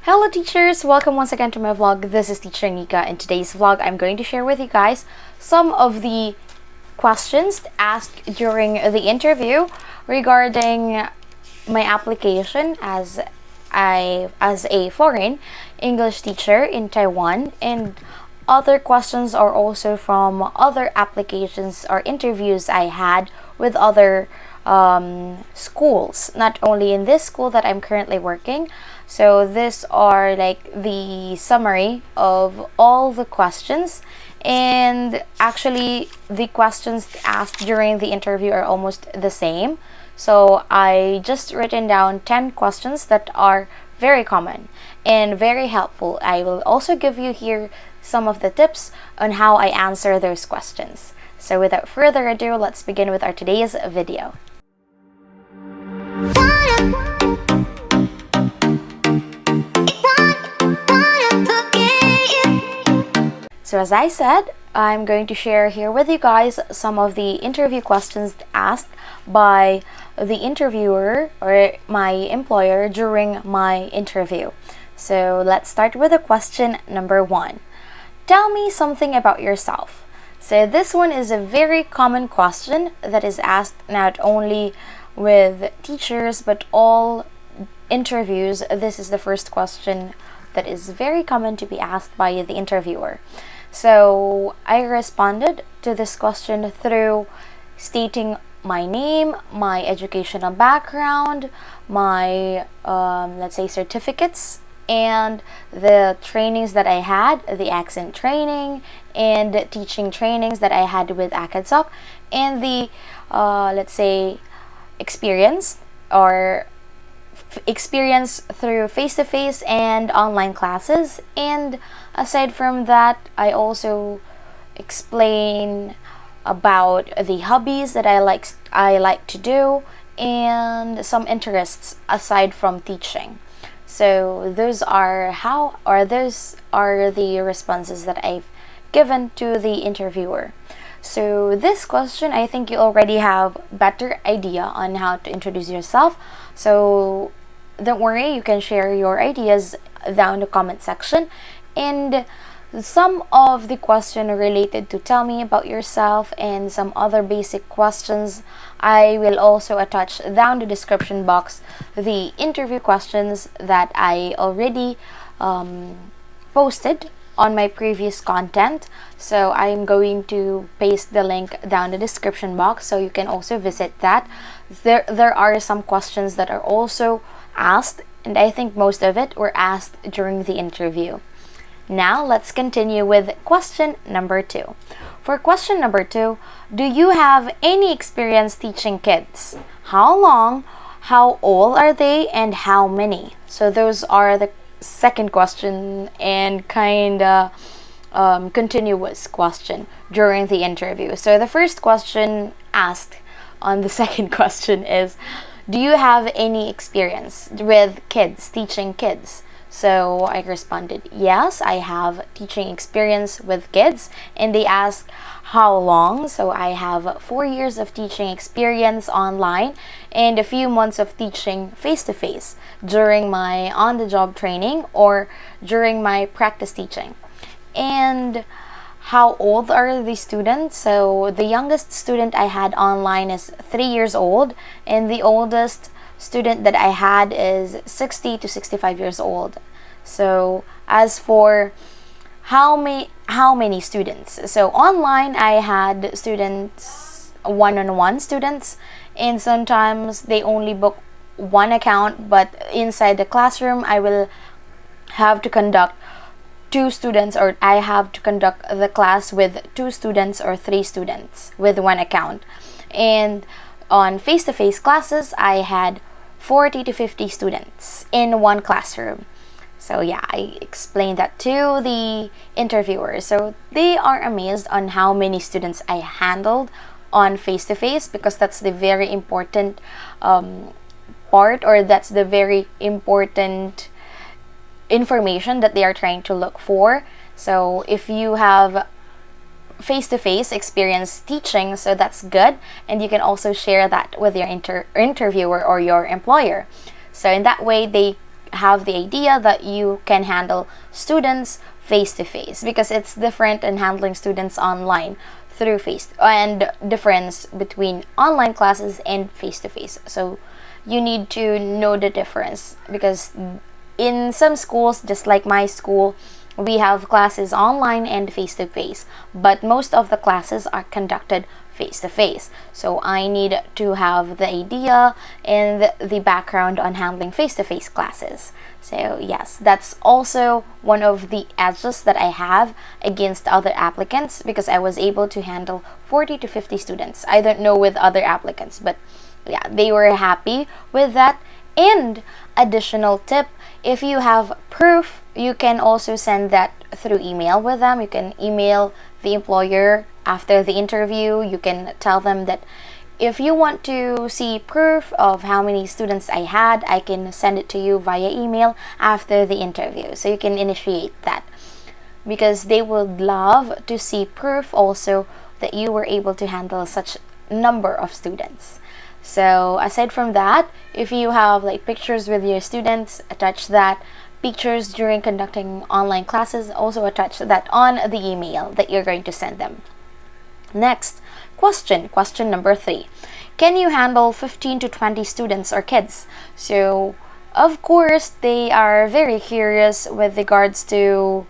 Hello teachers! Welcome once again to my vlog. This is Teacher Nika. In today's vlog, I'm going to share with you guys some of the questions asked during the interview regarding my application as a foreign English teacher in Taiwan, and other questions are also from other applications or interviews I had with other schools, not only in this school that I'm currently working. So these are like the summary of all the questions, and actually the questions asked during the interview are almost the same. So I just written down 10 questions that are very common and very helpful. I will also give you here some of the tips on how I answer those questions. So without further ado, let's begin with our today's video. So as I said, I'm going to share here with you guys some of the interview questions asked by the interviewer or my employer during my interview. So let's start with the question number 1. Tell me something about yourself. So this one is a very common question that is asked not only with teachers but all interviews. This is the first question that is very common to be asked by the interviewer. So I responded to this question through stating my name, my educational background, my let's say certificates, and the trainings that I had, the accent training and teaching trainings that I had with ACADSOC, and the let's say experience through face-to-face and online classes. And aside from that, I also explain about the hobbies that I like to do and some interests aside from teaching. So those are the responses that I've given to the interviewer. So this question, I think you already have better idea on how to introduce yourself. So don't worry, you can share your ideas down in the comment section. And some of the question related to tell me about yourself and some other basic questions, I will also attach down the description box the interview questions that I already posted on my previous content. So I'm going to paste the link down the description box so you can also visit that. There are some questions that are also asked, and I think most of it were asked during the interview. Now let's continue with question number 2. For question number 2, do you have any experience teaching kids? How long, how old are they, and how many? So those are the second question and kinda continuous question during the interview. So the first question asked on the second question is, do you have any experience with kids, teaching kids? So I responded, yes, I have teaching experience with kids. And they asked how long. So I have 4 years of teaching experience online and a few months of teaching face-to-face during my on-the-job training or during my practice teaching. And how old are the students? So the youngest student I had online is 3 years old, and the oldest student that I had is 60 to 65 years old. So as for how many students, so online I had students, one-on-one students, and sometimes they only book one account, but inside the classroom I will have to conduct I have to conduct the class with 2 students or 3 students with one account. And on face-to-face classes, I had 40 to 50 students in one classroom. So yeah, I explained that to the interviewer. So they are amazed on how many students I handled on face-to-face, because that's the very important part, or that's the very important information that they are trying to look for. So if you have face-to-face experience teaching, so that's good, and you can also share that with your interviewer or your employer. So in that way, they have the idea that you can handle students face to face, because it's different in handling students online through face, and difference between online classes and face to face. So you need to know the difference, because in some schools, just like my school, we have classes online and face to face, but most of the classes are conducted face to face. So I need to have the idea and the background on handling face to face classes. So yes, that's also one of the edges that I have against other applicants, because I was able to handle 40 to 50 students. I don't know with other applicants, but yeah, they were happy with that. And additional tip, if you have proof, you can also send that through email with them. You can email the employer after the interview. You can tell them that if you want to see proof of how many students I had, I can send it to you via email after the interview. So you can initiate that, because they would love to see proof also that you were able to handle such number of students. So aside from that, if you have like pictures with your students, attach that. Pictures during conducting online classes, also attach that on the email that you're going to send them. Next question number 3. Can you handle 15 to 20 students or kids? So of course they are very curious with regards to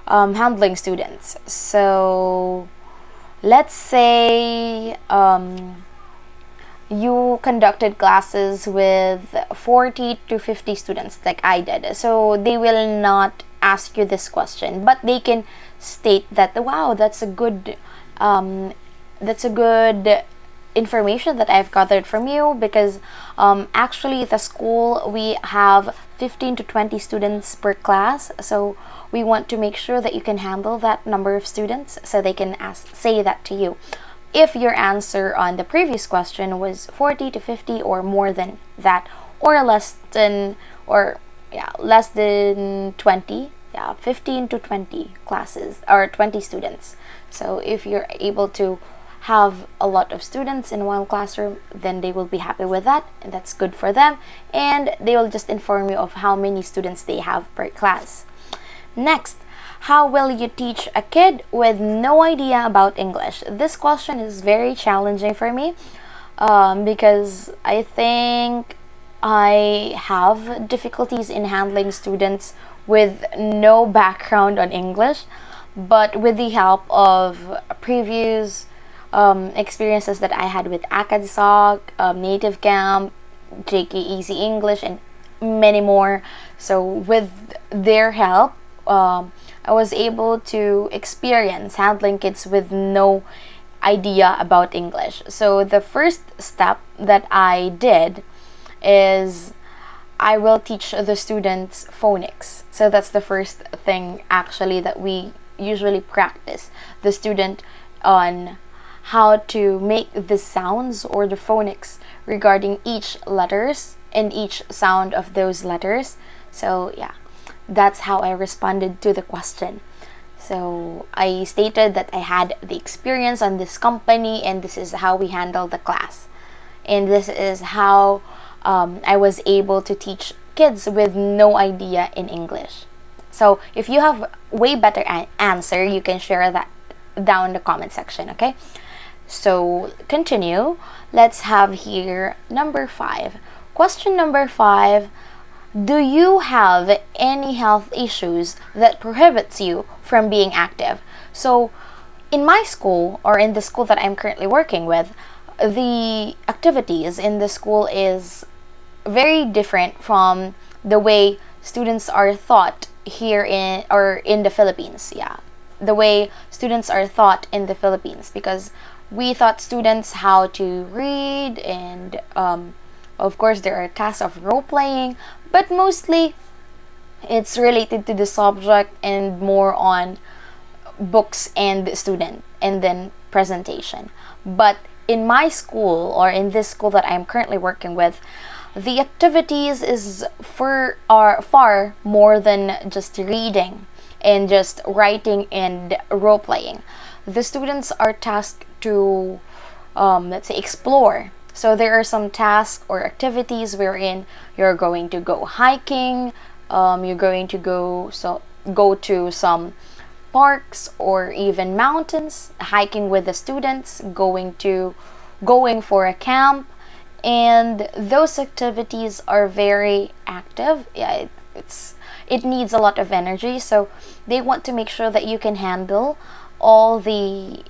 handling students. So let's say you conducted classes with 40 to 50 students like I did. So they will not ask you this question, but they can state that, wow, that's a good information that I've gathered from you, because actually at the school we have 15 to 20 students per class. So we want to make sure that you can handle that number of students, so they can say that to you. If your answer on the previous question was 40 to 50 or more than that, or less than 20, 15 to 20 classes or 20 students. So if you're able to have a lot of students in one classroom, then they will be happy with that, and that's good for them, and they will just inform you of how many students they have per class. Next, how will you teach a kid with no idea about English? This question is very challenging for me, because I think I have difficulties in handling students with no background on English, but with the help of previous experiences that I had with ACADSOC, Native Camp, JK Easy English, and many more. So with their help, I was able to experience handling kids with no idea about English. So the first step that I did is I will teach the students phonics. So that's the first thing actually that we usually practice the student on how to make the sounds or the phonics regarding each letters and each sound of those letters. So yeah, that's how I responded to the question. So I stated that I had the experience on this company, and this is how we handle the class, and this is how I was able to teach kids with no idea in English. So if you have way better answer, you can share that down in the comment section, okay? So continue. Let's have here number 5. Question number 5. Do you have any health issues that prohibits you from being active? So in my school, or in the school that I'm currently working with, the activities in the school is very different from the way students are taught here in the Philippines. Yeah, the way students are taught in the Philippines, because we taught students how to read, and of course there are tasks of role playing, but mostly it's related to the subject and more on books and student, and then presentation. But in my school, or in this school that I'm currently working with, the activities are far more than just reading and just writing and role playing. The students are tasked to let's say explore So there are some tasks or activities wherein you're going to go hiking, you're going to go to some parks or even mountains, hiking with the students, going for a camp, and those activities are very active. Yeah, it needs a lot of energy, so they want to make sure that you can handle all the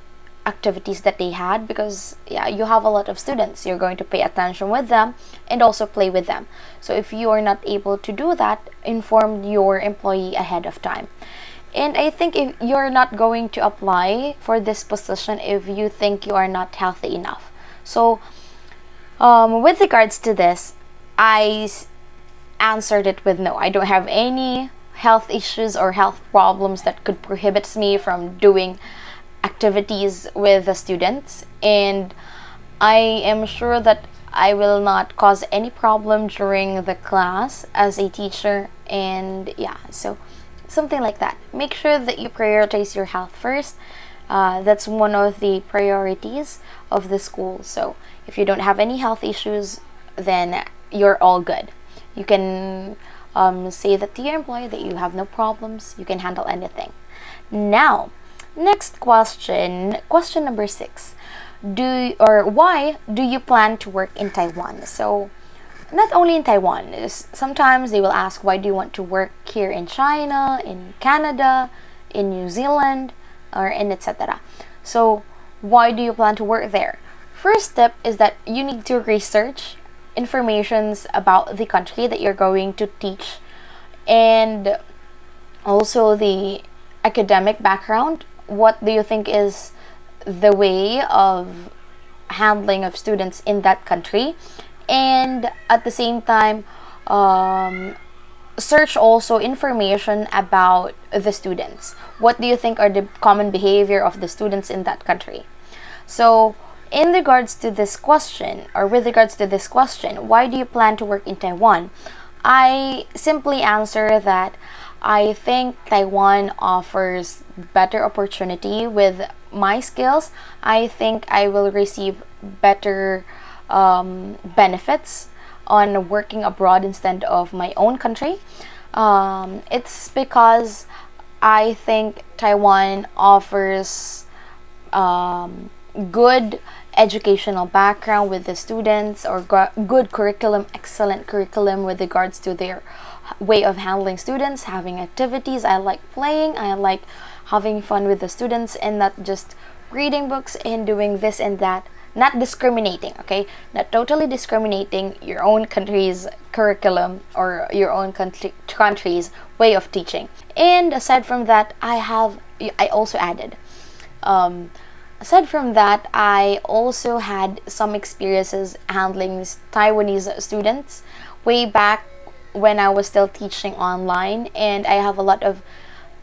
activities that they had, because yeah, you have a lot of students, you're going to pay attention with them and also play with them. So if you are not able to do that, inform your employee ahead of time. And I think if you're not going to apply for this position if you think you are not healthy enough. So with regards to this, answered it with no. I don't have any health issues or health problems that could prohibit me from doing activities with the students, and I am sure that I will not cause any problem during the class as a teacher. And yeah, so something like that. Make sure that you prioritize your health first. That's one of the priorities of the school. So if you don't have any health issues, then you're all good. You can say that to your employer that you have no problems, you can handle anything. Now, next question, question number 6. Why do you plan to work in Taiwan? So not only in Taiwan, sometimes they will ask, why do you want to work here in China, in Canada, in New Zealand, or in etc. So why do you plan to work there? First step is that you need to research informations about the country that you're going to teach, and also the academic background. What do you think is the way of handling of students in that country? And at the same time, search also information about the students. What do you think are the common behavior of the students in that country? So in regards to this question, or with regards to this question, why do you plan to work in Taiwan? I simply answer that I think Taiwan offers better opportunity with my skills. I think I will receive better benefits on working abroad instead of my own country. It's because I think Taiwan offers good educational background with the students, or good curriculum, excellent curriculum with regards to their way of handling students, having activities. I like playing, I like having fun with the students, and not just reading books and doing this and that. Not discriminating, okay? Not totally discriminating your own country's curriculum or your own country's way of teaching. And aside from that, I also added, aside from that, I also had some experiences handling Taiwanese students way back when I was still teaching online, and I have a lot of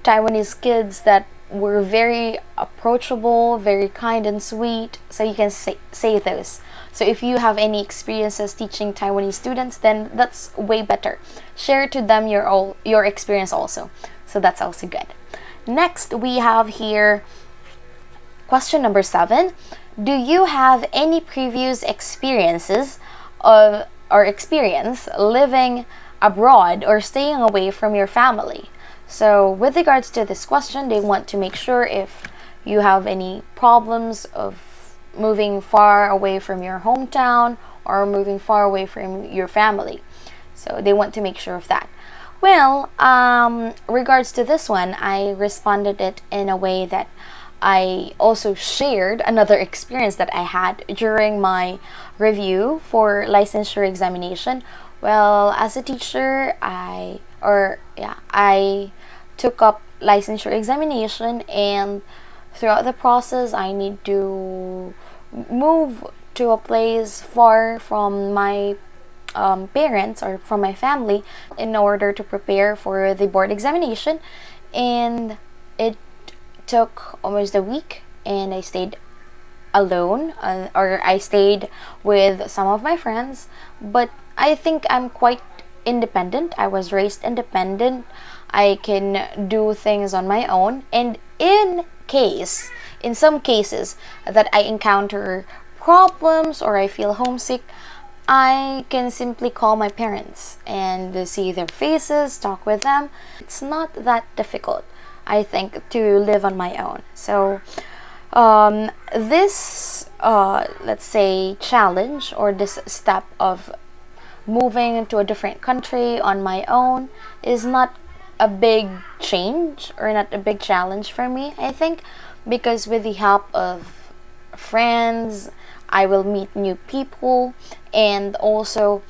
Taiwanese kids that were very approachable, very kind and sweet. So you can say those. So if you have any experiences teaching Taiwanese students, then that's way better. Share to them your experience also. So that's also good. Next, we have here question number 7. Do you have any previous experiences or experience living abroad or staying away from your family? So with regards to this question, they want to make sure if you have any problems of moving far away from your hometown or moving far away from your family. So they want to make sure of that. Well, regards to this one, I responded it in a way that I also shared another experience that I had during my review for licensure examination. Well, as a teacher, I took up licensure examination, and throughout the process I need to move to a place far from my parents or from my family in order to prepare for the board examination. And it took almost a week, and I stayed alone, or I stayed with some of my friends. But I think I'm quite independent. I was raised independent. I can do things on my own, and in some cases that I encounter problems or I feel homesick, I can simply call my parents and see their faces, talk with them. It's not that difficult, I think, to live on my own. So this let's say challenge, or this step of moving to a different country on my own, is not a big change or not a big challenge for me, I think, because with the help of friends, I will meet new people, and also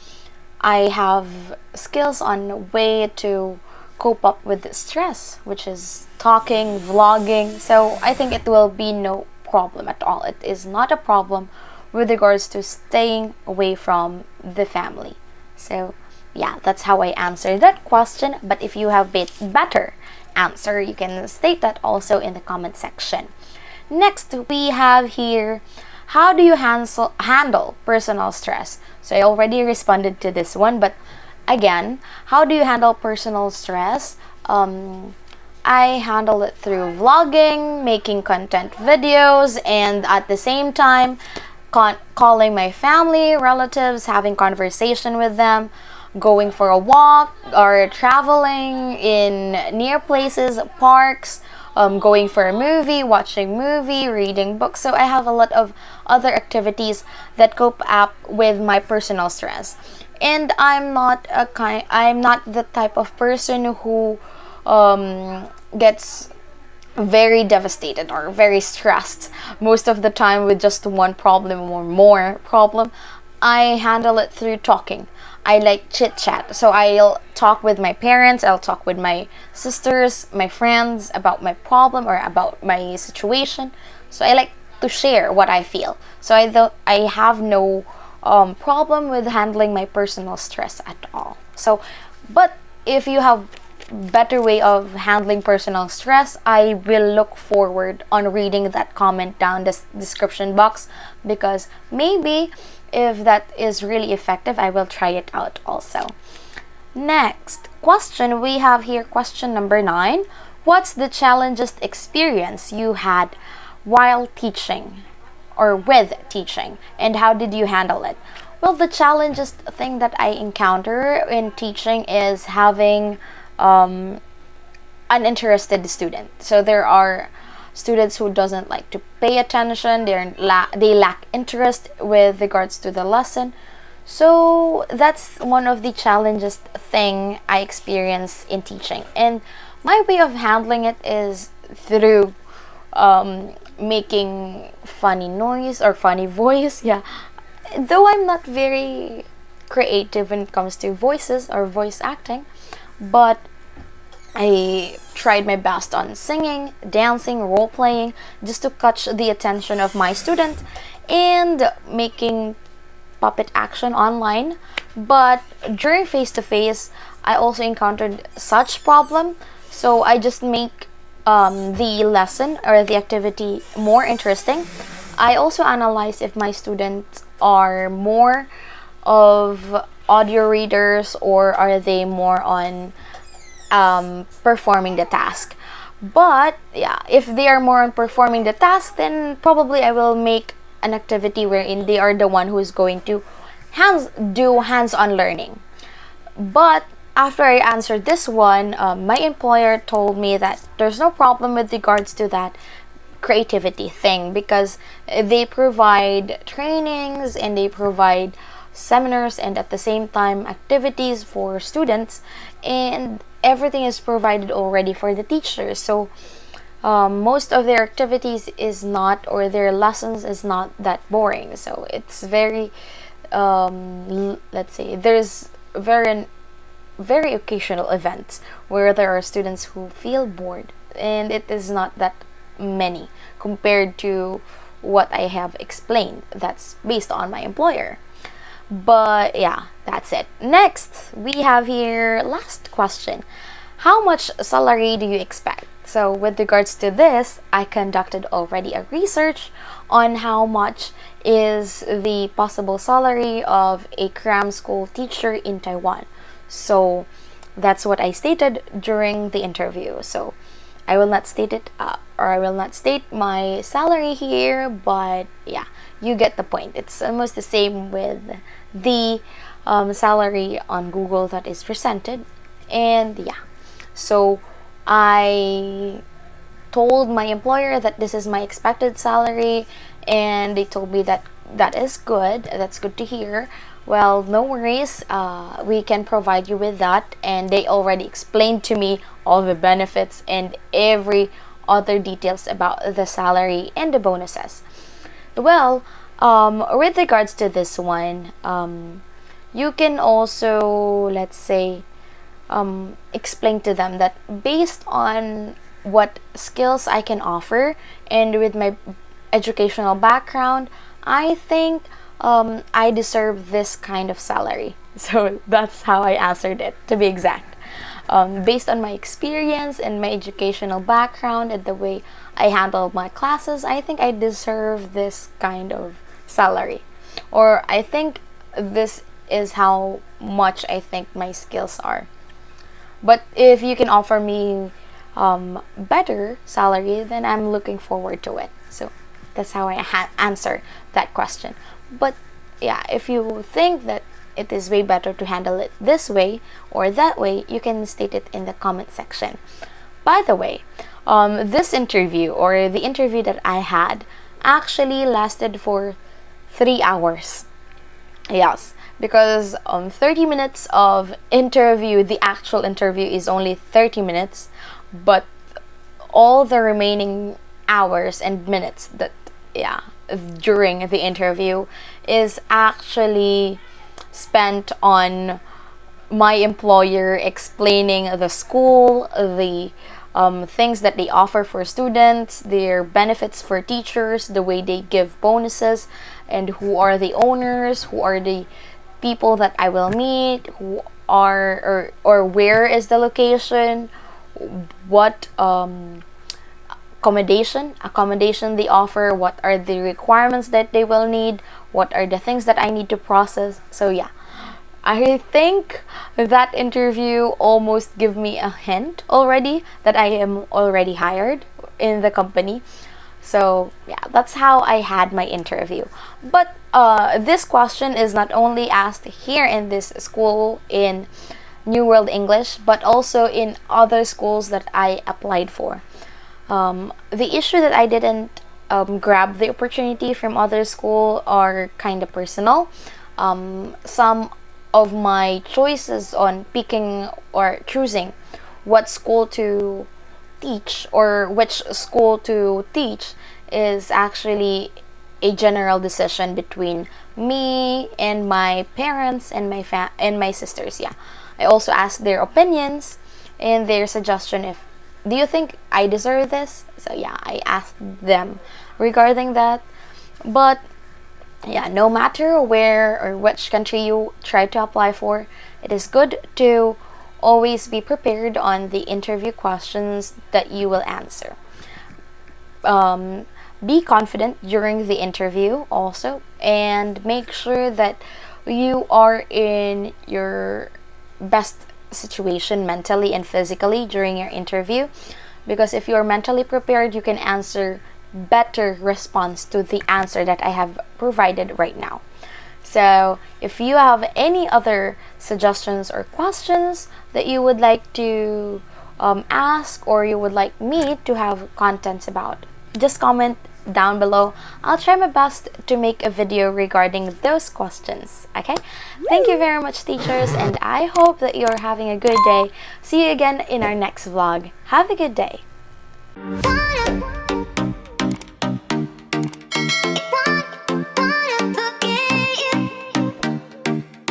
I have skills on way to cope up with the stress, which is talking, vlogging. So I think it will be no problem at all. It is not a problem with regards to staying away from the family. So yeah, that's how I answer that question. But if you have a better answer, you can state that also in the comment section. Next, we have here, how do you handle personal stress? So I already responded to this one, but again, how do you handle personal stress? I handle it through vlogging, making content videos, and at the same time, calling my family, relatives, having conversation with them, going for a walk, or traveling in near places, parks, going for a movie, watching movie, reading books. So I have a lot of other activities that cope up with my personal stress. And I'm not the type of person who gets very devastated or very stressed most of the time with just one problem or more problem. I handle it through talking. I like chit chat. So I'll talk with my parents, I'll talk with my sisters, my friends about my problem or about my situation. So I like to share what I feel. So I have no problem with handling my personal stress at all. So, but if you have better way of handling personal stress, I will look forward on reading that comment down the description box, because maybe if that is really effective, I will try it out also. Next question we have here, question number 9. What's the challengest experience you had while teaching or with teaching, and how did you handle it? Well, the challengest thing that I encounter in teaching is having uninterested student. So there are students who doesn't like to pay attention, they lack interest with regards to the lesson. So that's one of the challenges thing I experience in teaching, and my way of handling it is through making funny noise or funny voice. Yeah, though I'm not very creative when it comes to voices or voice acting, but I tried my best on singing, dancing, role playing, just to catch the attention of my student, and making puppet action online. But during face to face, I also encountered such problem. So I just make the lesson or the activity more interesting. I also analyze if my students are more of audio readers or are they more on performing the task. But yeah, if they are more on performing the task, then probably I will make an activity wherein they are the one who is going to do hands-on learning. But after I answered this one, my employer told me that there's no problem with regards to that creativity thing, because they provide trainings and they provide seminars and at the same time activities for students, and everything is provided already for the teachers. So most of their activities is not, or their lessons is not that boring. So it's very let's say there's very occasional events where there are students who feel bored, and it is not that many compared to what I have explained. That's based on my employer. But yeah, that's it. Next, we have here last question. How much salary do you expect? So with regards to this, I conducted already a research on how much is the possible salary of a cram school teacher in Taiwan. So that's what I stated during the interview. So I will not state it or I will not state my salary here, but yeah, you get the point. It's almost the same with the salary on Google that is presented. And yeah, so I told my employer that this is my expected salary, and they told me that that is good. That's good to hear. Well, no worries. We can provide you with that, and they already explained to me all the benefits and every other details about the salary and the bonuses. Well, with regards to this one, you can also, let's say, explain to them that based on what skills I can offer and with my educational background, I think I deserve this kind of salary. So that's how I answered it, to be exact. Based on my experience and my educational background and the way I handle my classes, I think I deserve this kind of salary. Or I think this is how much I think my skills are. But if you can offer me better salary, then I'm looking forward to it. So that's how I answer that question. But yeah, if you think that it is way better to handle it this way or that way, you can state it in the comment section. By the way, this interview or the interview that I had actually lasted for 3 hours. Yes, because 30 minutes of interview, the actual interview is only 30 minutes, but all the remaining hours and minutes that, yeah, during the interview is actually spent on my employer explaining the school, the things that they offer for students, their benefits for teachers, the way they give bonuses, and who are the owners, who are the people that I will meet, who are or where is the location, what accommodation they offer, what are the requirements that they will need, what are the things that I need to process. So yeah, I think that interview almost gave me a hint already that I am already hired in the company. So yeah, that's how I had my interview. But this question is not only asked here in this school in New World English, but also in other schools that I applied for. The issue that I didn't grab the opportunity from other school are kind of personal. Some of my choices on picking or choosing what school to teach or which school to teach is actually a general decision between me and my parents and my sisters. Yeah, I also asked their opinions and their suggestion if do you think I deserve this. So yeah, I asked them regarding that. But yeah, no matter where or which country you try to apply for, it is good to always be prepared on the interview questions that you will answer. Be confident during the interview also, and make sure that you are in your best situation mentally and physically during your interview, because if you are mentally prepared, you can answer better response to the answer that I have provided right now. So if you have any other suggestions or questions that you would like to ask, or you would like me to have contents about, just comment down below. I'll try my best to make a video regarding those questions. Okay, thank you very much, teachers, and I hope that you're having a good day. See you again in our next vlog. Have a good day.